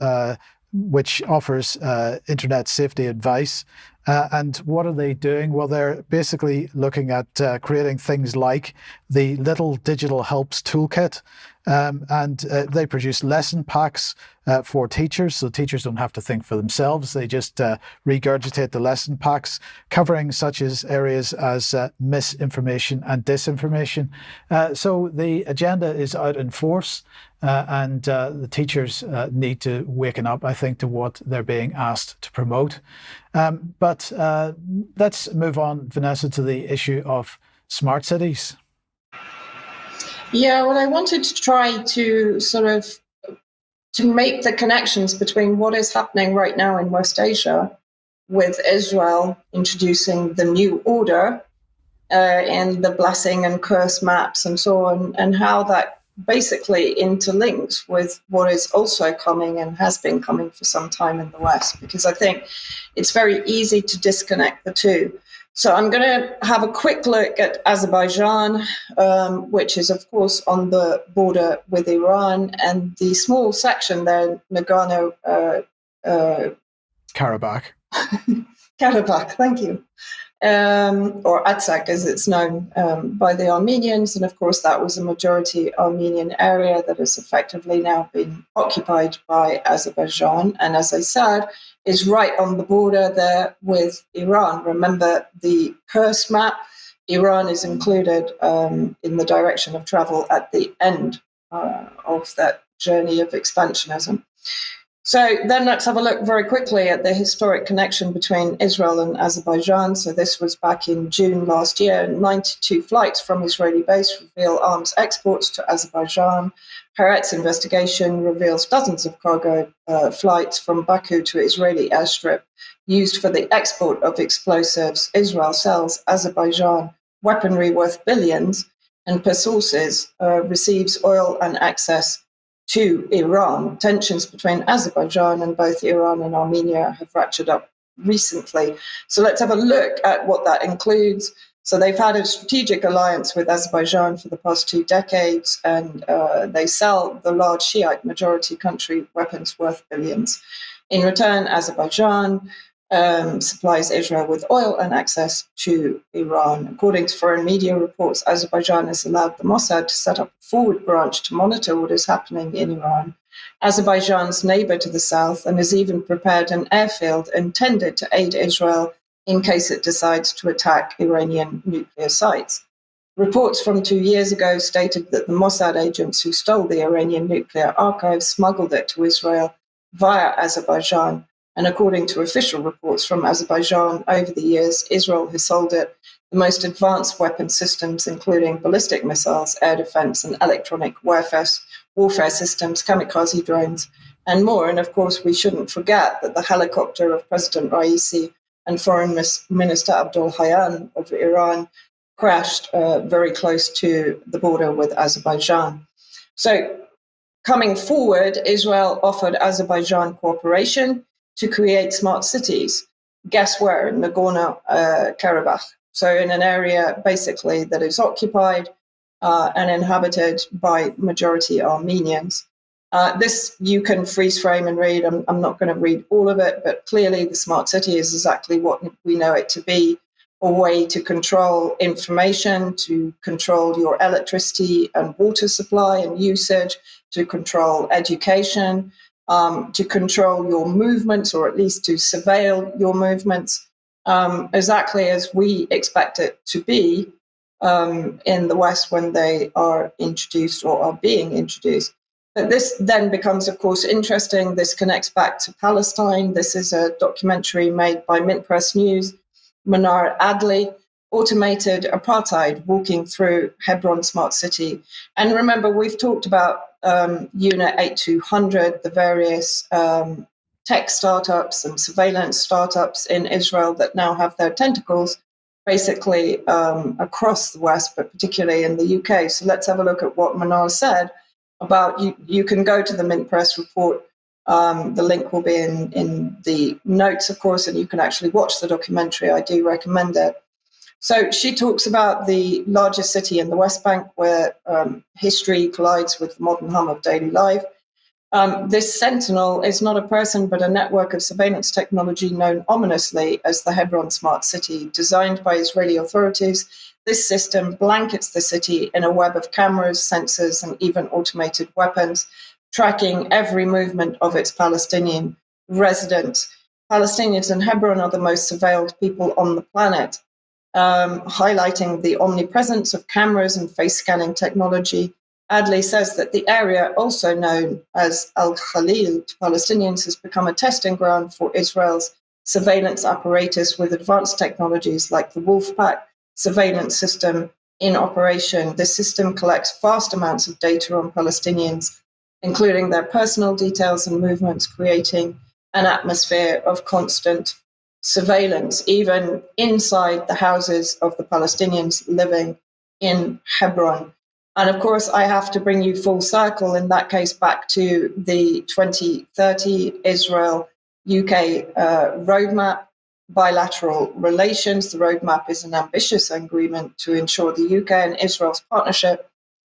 which offers internet safety advice. And what are they doing? Well, they're basically looking at creating things like the Little Digital Helps Toolkit. And they produce lesson packs for teachers, so teachers don't have to think for themselves. They just regurgitate the lesson packs, covering such as areas as misinformation and disinformation. So the agenda is out in force, and the teachers need to waken up, I think, to what they're being asked to promote. But let's move on, Vanessa, to the issue of smart cities. Yeah, well, I wanted to try to to make the connections between what is happening right now in West Asia with Israel introducing the new order and the blessing and curse maps and so on, and how that basically interlinks with what is also coming and has been coming for some time in the West, because I think it's very easy to disconnect the two. So I'm going to have a quick look at Azerbaijan, which is, of course, on the border with Iran, and the small section there, Karabakh. Karabakh, thank you. Or Artsakh, as it's known by the Armenians. And of course, that was a majority Armenian area that has effectively now been occupied by Azerbaijan. And as I said, is right on the border there with Iran. Remember the cursed map? Iran is included in the direction of travel at the end of that journey of expansionism. So then let's have a look very quickly at the historic connection between Israel and Azerbaijan. So this was back in June last year. 92 flights from Israeli base reveal arms exports to Azerbaijan. Haaretz investigation reveals dozens of cargo flights from Baku to Israeli airstrip used for the export of explosives. Israel sells Azerbaijan weaponry worth billions and per sources receives oil and access to Iran. Tensions between Azerbaijan and both Iran and Armenia have ratcheted up recently. So let's have a look at what that includes. So they've had a strategic alliance with Azerbaijan for the past 2 decades, and they sell the large Shiite majority country weapons worth billions. In return, Azerbaijan supplies Israel with oil and access to Iran. According to foreign media reports, Azerbaijan has allowed the Mossad to set up a forward branch to monitor what is happening in Iran. Azerbaijan's neighbor to the south, and has even prepared an airfield intended to aid Israel in case it decides to attack Iranian nuclear sites. Reports from 2 years ago stated that the Mossad agents who stole the Iranian nuclear archive smuggled it to Israel via Azerbaijan. And according to official reports from Azerbaijan over the years, Israel has sold it the most advanced weapon systems, including ballistic missiles, air defense, and electronic warfare systems, kamikaze drones, and more. And of course, we shouldn't forget that the helicopter of President Raisi and Foreign Minister Abdul Hayyan of Iran crashed very close to the border with Azerbaijan. So coming forward, Israel offered Azerbaijan cooperation to create smart cities. Guess where? In Nagorno-Karabakh. So in an area basically that is occupied and inhabited by majority Armenians. This you can freeze frame and read. I'm not going to read all of it, but clearly the smart city is exactly what we know it to be, a way to control information, to control your electricity and water supply and usage, to control education, to control your movements, or at least to surveil your movements, exactly as we expect it to be in the West when they are introduced or are being introduced. But this then becomes, of course, interesting. This connects back to Palestine. This is a documentary made by Mint Press News. Manar Adli, Automated Apartheid, walking through Hebron Smart City. And remember, we've talked about Unit 8200, the various tech startups and surveillance startups in Israel that now have their tentacles basically across the West, but particularly in the UK. So let's have a look at what Manar said about, you can go to the Mint Press report. The link will be in the notes, of course, and you can actually watch the documentary. I do recommend it. So she talks about the largest city in the West Bank where history collides with the modern hum of daily life. This Sentinel is not a person, but a network of surveillance technology known ominously as the Hebron Smart City. Designed by Israeli authorities, this system blankets the city in a web of cameras, sensors, and even automated weapons, tracking every movement of its Palestinian residents. Palestinians in Hebron are the most surveilled people on the planet, highlighting the omnipresence of cameras and face scanning technology. Adli says that the area, also known as Al-Khalil to Palestinians, has become a testing ground for Israel's surveillance apparatus with advanced technologies like the Wolfpack surveillance system in operation. This system collects vast amounts of data on Palestinians, including their personal details and movements, creating an atmosphere of constant surveillance, even inside the houses of the Palestinians living in Hebron. And of course, I have to bring you full circle, in that case, back to the 2030 Israel-UK roadmap, bilateral relations. The roadmap is an ambitious agreement to ensure the UK and Israel's partnership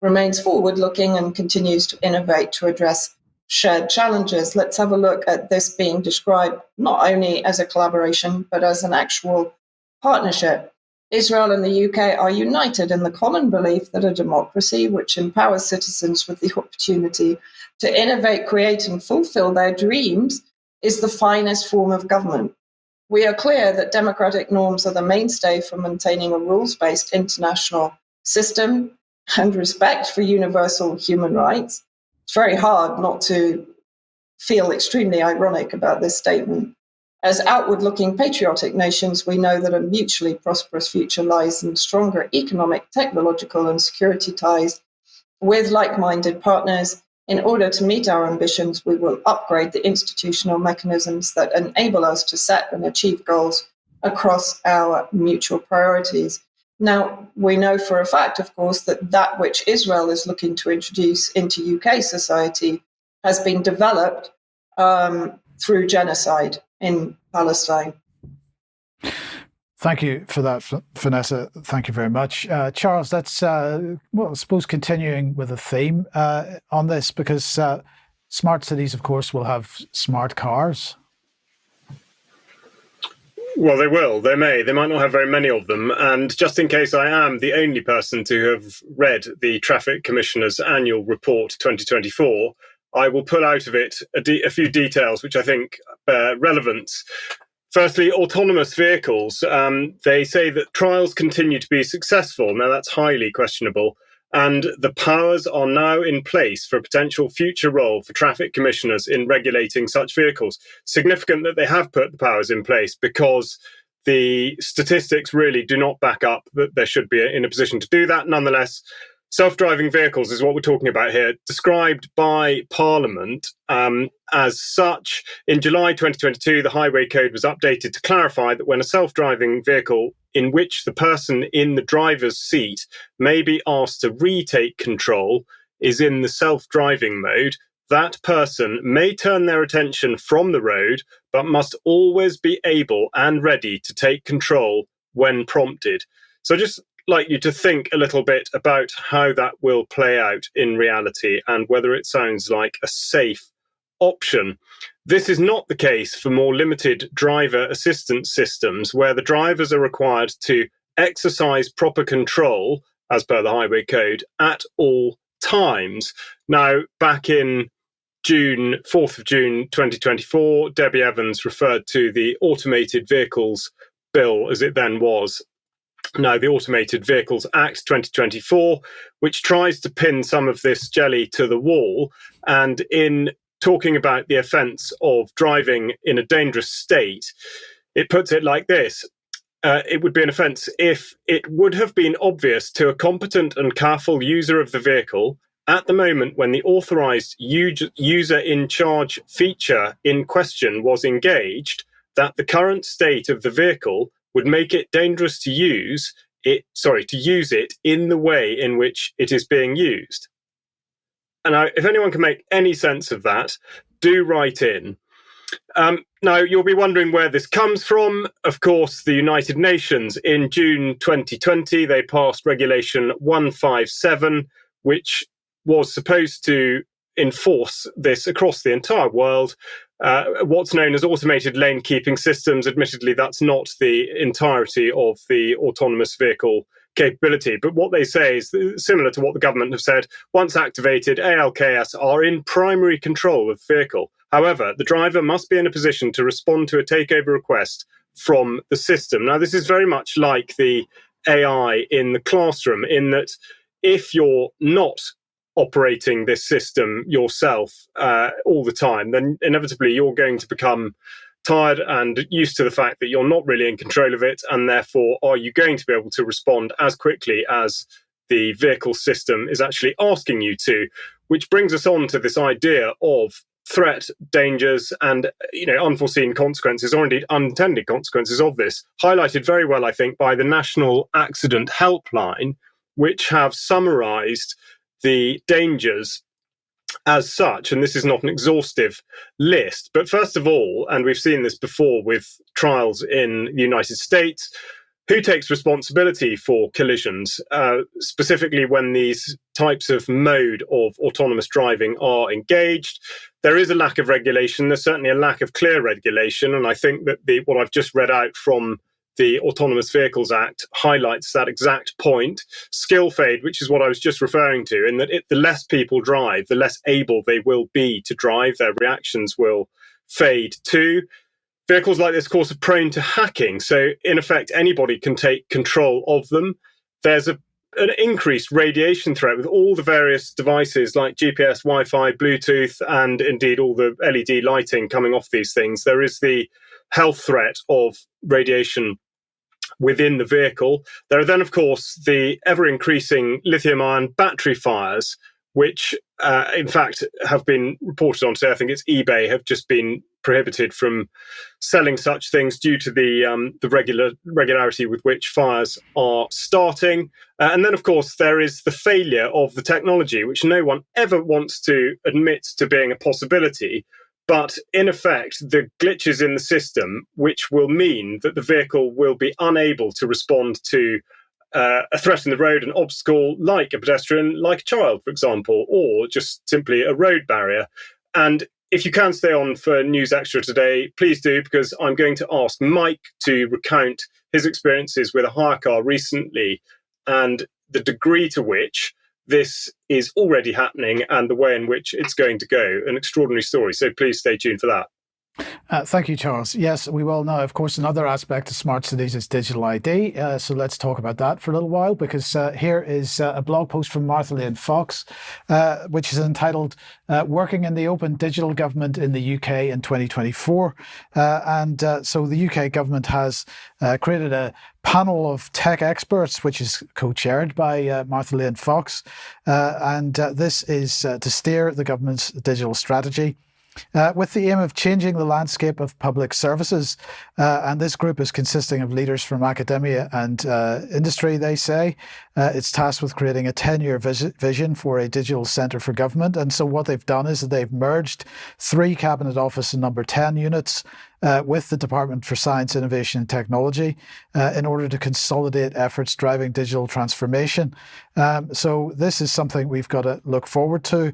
remains forward-looking and continues to innovate to address shared challenges. Let's have a look at this being described not only as a collaboration, but as an actual partnership. Israel and the UK are united in the common belief that a democracy which empowers citizens with the opportunity to innovate, create, and fulfill their dreams is the finest form of government. We are clear that democratic norms are the mainstay for maintaining a rules-based international system and respect for universal human rights. It's very hard not to feel extremely ironic about this statement. As outward-looking patriotic nations, we know that a mutually prosperous future lies in stronger economic, technological, and security ties with like-minded partners. In order to meet our ambitions, we will upgrade the institutional mechanisms that enable us to set and achieve goals across our mutual priorities. Now, we know for a fact, of course, that which Israel is looking to introduce into UK society has been developed through genocide in Palestine. Thank you for that, Vanessa. Thank you very much. Charles, that's, I suppose continuing with a theme on this, because smart cities, of course, will have smart cars. Well, they will. They may. They might not have very many of them. And just in case I am the only person to have read the Traffic Commissioner's annual report 2024, I will pull out of it a few details which I think bear relevance. Firstly, autonomous vehicles. They say that trials continue to be successful. Now, that's highly questionable. And the powers are now in place for a potential future role for traffic commissioners in regulating such vehicles. Significant that they have put the powers in place, because the statistics really do not back up that they should be in a position to do that. Nonetheless, self-driving vehicles is what we're talking about here, described by Parliament as such. In July 2022, the Highway Code was updated to clarify that when a self-driving vehicle in which the person in the driver's seat may be asked to retake control is in the self-driving mode, that person may turn their attention from the road, but must always be able and ready to take control when prompted. So just like you to think a little bit about how that will play out in reality and whether it sounds like a safe option. This is not the case for more limited driver assistance systems, where the drivers are required to exercise proper control, as per the Highway Code, at all times. Now, back in 4th of June 2024, Debbie Evans referred to the Automated Vehicles Bill, as it then was, now the Automated Vehicles Act 2024, which tries to pin some of this jelly to the wall. And in talking about the offence of driving in a dangerous state, it puts it like this. It would be an offence if it would have been obvious to a competent and careful user of the vehicle at the moment when the authorised user in charge feature in question was engaged that the current state of the vehicle would make it dangerous to use it in the way in which it is being used. And if anyone can make any sense of that, do write in. Now, you'll be wondering where this comes from. Of course, the United Nations in June 2020, they passed Regulation 157, which was supposed to enforce this across the entire world. What's known as automated lane keeping systems. Admittedly, that's not the entirety of the autonomous vehicle capability. But what they say is similar to what the government have said. Once activated, ALKS are in primary control of the vehicle. However, the driver must be in a position to respond to a takeover request from the system. Now, this is very much like the AI in the classroom, in that if you're not operating this system yourself all the time, then inevitably you're going to become tired and used to the fact that you're not really in control of it, and therefore are you going to be able to respond as quickly as the vehicle system is actually asking you to, which brings us on to this idea of threat, dangers, and unforeseen consequences, or indeed unintended consequences of this, highlighted very well, I think, by the National Accident Helpline, which have summarised the dangers as such. And this is not an exhaustive list. But first of all, and we've seen this before with trials in the United States, who takes responsibility for collisions, specifically when these types of mode of autonomous driving are engaged? There is a lack of regulation. There's certainly a lack of clear regulation. And I think that what I've just read out from the Autonomous Vehicles Act highlights that exact point. Skill fade, which is what I was just referring to, in that the less people drive, the less able they will be to drive. Their reactions will fade too. Vehicles like this, of course, are prone to hacking. So, in effect, anybody can take control of them. There's an increased radiation threat with all the various devices like GPS, Wi-Fi, Bluetooth, and indeed all the LED lighting coming off these things. There is the health threat of radiation within the vehicle. There are then, of course, the ever-increasing lithium-ion battery fires, which, in fact, have been reported on today. I think it's eBay have just been prohibited from selling such things due to the regularity with which fires are starting. And then, of course, there is the failure of the technology, which no one ever wants to admit to being a possibility. But in effect, the glitches in the system, which will mean that the vehicle will be unable to respond to a threat in the road, an obstacle like a pedestrian, like a child, for example, or just simply a road barrier. And if you can stay on for News Extra today, please do, because I'm going to ask Mike to recount his experiences with a hire car recently and the degree to which this is already happening and the way in which it's going to go. An extraordinary story. So please stay tuned for that. Thank you, Charles. Yes, we will now. Of course, another aspect of smart cities is digital ID. So let's talk about that for a little while, because here is a blog post from Malet and Fox, which is entitled Working in the Open Digital Government in the UK in 2024. So the UK government has created a panel of tech experts, which is co-chaired by Malet and Fox. This is to steer the government's digital strategy. With the aim of changing the landscape of public services. And this group is consisting of leaders from academia and industry, they say. It's tasked with creating a 10-year vision for a digital centre for government. And so what they've done is that they've merged 3 Cabinet Office and Number 10 units with the Department for Science, Innovation and Technology in order to consolidate efforts driving digital transformation. So this is something we've got to look forward to.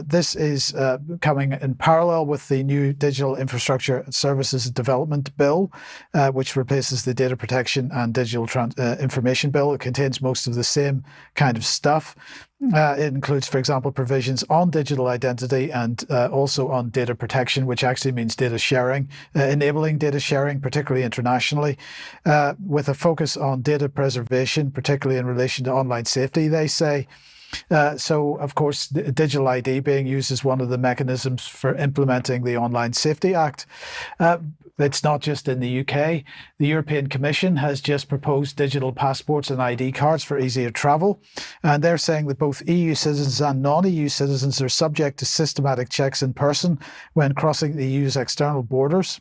This is coming in parallel with the new Digital Infrastructure Services Development Bill, which replaces the Data Protection and Digital Information Bill. It contains most of the same kind of stuff. It includes, for example, provisions on digital identity and also on data protection, which actually means data sharing, enabling data sharing, particularly internationally, with a focus on data preservation, particularly in relation to online safety, they say. So, of course, digital ID being used as one of the mechanisms for implementing the Online Safety Act. It's not just in the UK. The European Commission has just proposed digital passports and ID cards for easier travel. And they're saying that both EU citizens and non-EU citizens are subject to systematic checks in person when crossing the EU's external borders.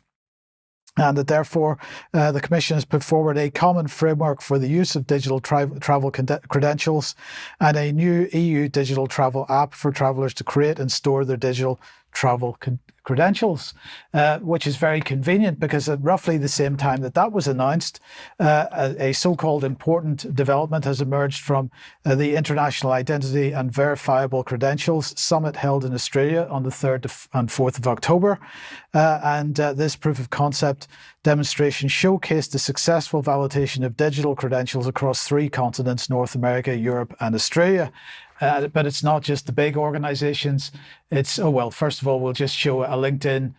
And that therefore the Commission has put forward a common framework for the use of digital travel credentials and a new EU digital travel app for travellers to create and store their digital travel credentials, which is very convenient because at roughly the same time that was announced, a so-called important development has emerged from the International Identity and Verifiable Credentials Summit held in Australia on the 3rd and 4th of October. This proof of concept demonstration showcased the successful validation of digital credentials across 3 continents, North America, Europe and Australia. But it's not just the big organizations. It's, first of all, we'll just show a LinkedIn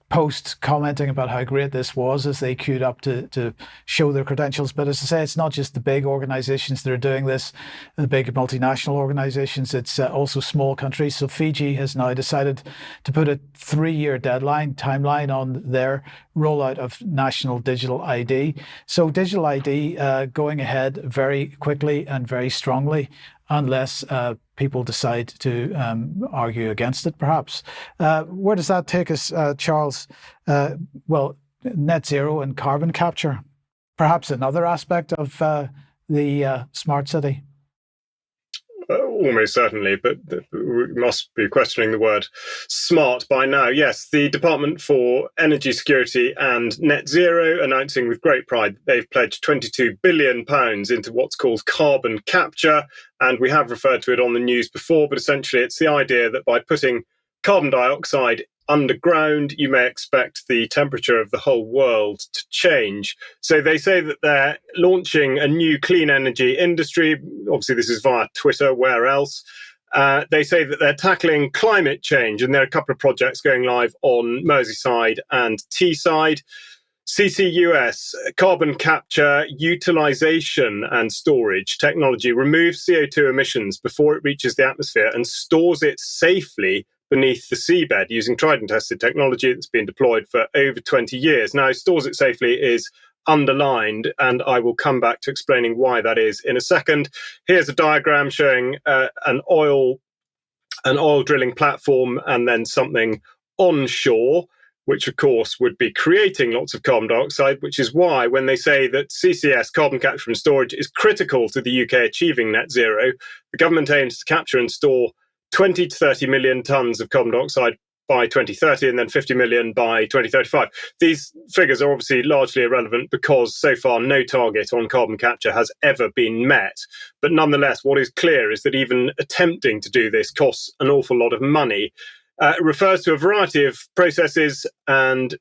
post commenting about how great this was as they queued up to show their credentials. But as I say, it's not just the big organizations that are doing this, the big multinational organizations. It's also small countries. So Fiji has now decided to put a 3-year timeline on their rollout of national digital ID. So digital ID going ahead very quickly and very strongly, unless people decide to argue against it, perhaps. Where does that take us, Charles? Net zero and carbon capture, perhaps another aspect of the smart city. almost certainly, but we must be questioning the word smart by now. Yes, the Department for Energy Security and Net Zero announcing with great pride that they've pledged £22 billion into what's called carbon capture. And we have referred to it on the news before, but essentially it's the idea that by putting carbon dioxide underground, you may expect the temperature of the whole world to change. So they say that they're launching a new clean energy industry. Obviously, this is via Twitter, where else? They say that they're tackling climate change, and there are a couple of projects going live on Merseyside and Teesside. CCUS, carbon capture, utilization and storage technology, removes CO2 emissions before it reaches the atmosphere and stores it safely beneath the seabed using tried and tested technology that's been deployed for over 20 years. Now, stores it safely is underlined, and I will come back to explaining why that is in a second. Here's a diagram showing an oil drilling platform and then something onshore, which of course would be creating lots of carbon dioxide, which is why when they say that CCS, carbon capture and storage, is critical to the UK achieving net zero, the government aims to capture and store 20 to 30 million tonnes of carbon dioxide by 2030 and then 50 million by 2035. These figures are obviously largely irrelevant because so far no target on carbon capture has ever been met. But nonetheless, what is clear is that even attempting to do this costs an awful lot of money. It refers to a variety of processes, and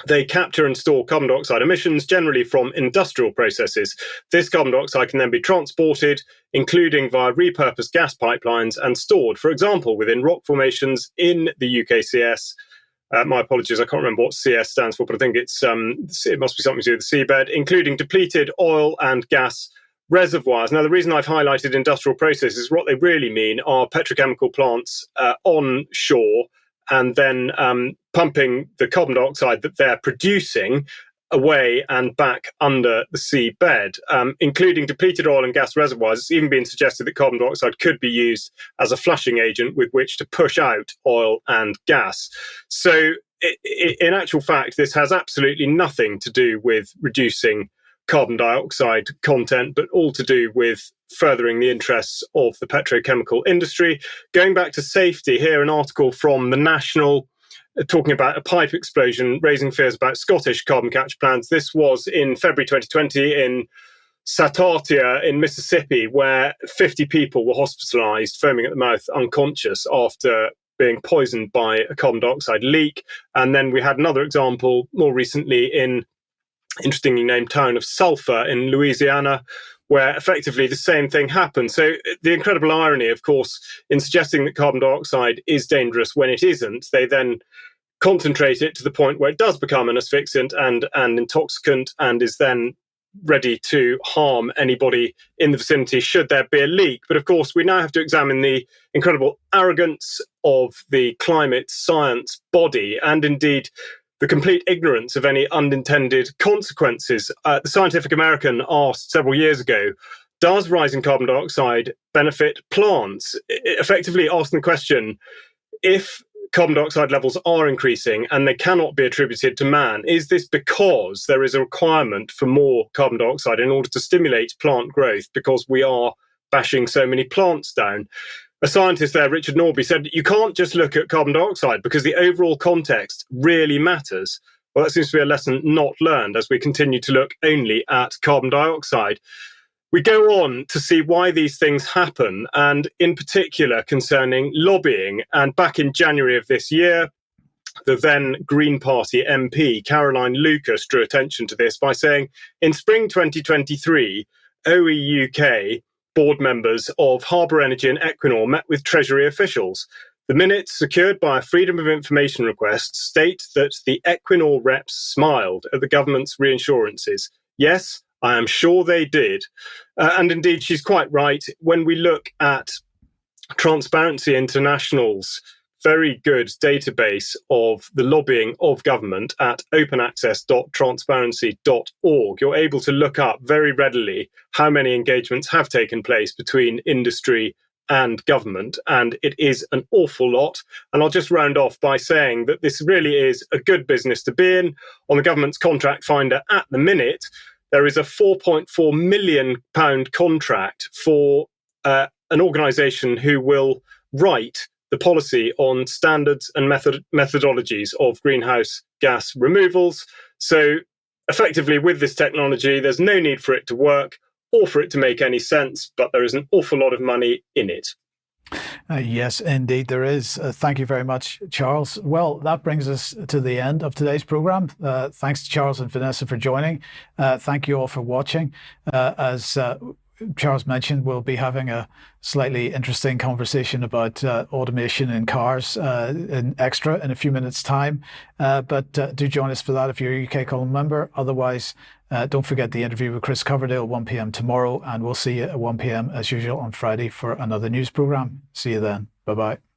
they capture and store carbon dioxide emissions, generally from industrial processes. This carbon dioxide can then be transported, including via repurposed gas pipelines, and stored, for example, within rock formations in the UKCS. My apologies, I can't remember what CS stands for, but I think it must be something to do with the seabed, including depleted oil and gas reservoirs. Now, the reason I've highlighted industrial processes, what they really mean are petrochemical plants onshore, and then pumping the carbon dioxide that they're producing away and back under the seabed, including depleted oil and gas reservoirs. It's even been suggested that carbon dioxide could be used as a flushing agent with which to push out oil and gas. So in actual fact, this has absolutely nothing to do with reducing carbon dioxide content, but all to do with furthering the interests of the petrochemical industry. Going back to safety, here an article from The National talking about a pipe explosion, raising fears about Scottish carbon capture plans. This was in February 2020 in Satartia in Mississippi, where 50 people were hospitalized, foaming at the mouth, unconscious after being poisoned by a carbon dioxide leak. And then we had another example more recently in interestingly named town of Sulphur in Louisiana, where effectively the same thing happened. So the incredible irony, of course, in suggesting that carbon dioxide is dangerous when it isn't, they then concentrate it to the point where it does become an asphyxiant and intoxicant and is then ready to harm anybody in the vicinity should there be a leak. But of course, we now have to examine the incredible arrogance of the climate science body and indeed the complete ignorance of any unintended consequences. The Scientific American asked several years ago, does rising carbon dioxide benefit plants? Effectively asking the question, if carbon dioxide levels are increasing and they cannot be attributed to man, is this because there is a requirement for more carbon dioxide in order to stimulate plant growth because we are bashing so many plants down? A scientist there, Richard Norby, said you can't just look at carbon dioxide because the overall context really matters. Well, that seems to be a lesson not learned as we continue to look only at carbon dioxide. We go on to see why these things happen, and in particular concerning lobbying. And back in January of this year, the then Green Party MP, Caroline Lucas, drew attention to this by saying, in spring 2023, OE UK board members of Harbour Energy and Equinor met with Treasury officials. The minutes secured by a Freedom of Information request state that the Equinor reps smiled at the government's reassurances. Yes, I am sure they did. And indeed, she's quite right. When we look at Transparency International's very good database of the lobbying of government at openaccess.transparency.org, you're able to look up very readily how many engagements have taken place between industry and government, and it is an awful lot. And I'll just round off by saying that this really is a good business to be in. On the government's contract finder at the minute, there is a £4.4 million contract for an organisation who will write the policy on standards and methodologies of greenhouse gas removals. So effectively, with this technology, there's no need for it to work or for it to make any sense, but there is an awful lot of money in it. Yes, indeed, there is. Thank you very much, Charles. Well, that brings us to the end of today's programme. Thanks to Charles and Vanessa for joining. Thank you all for watching. As Charles mentioned, we'll be having a slightly interesting conversation about automation in cars in Extra in a few minutes' time. But do join us for that if you're a UK column member. Otherwise, don't forget the interview with Chris Coverdale, 1 p.m. tomorrow, and we'll see you at 1 p.m. as usual on Friday for another news programme. See you then. Bye-bye.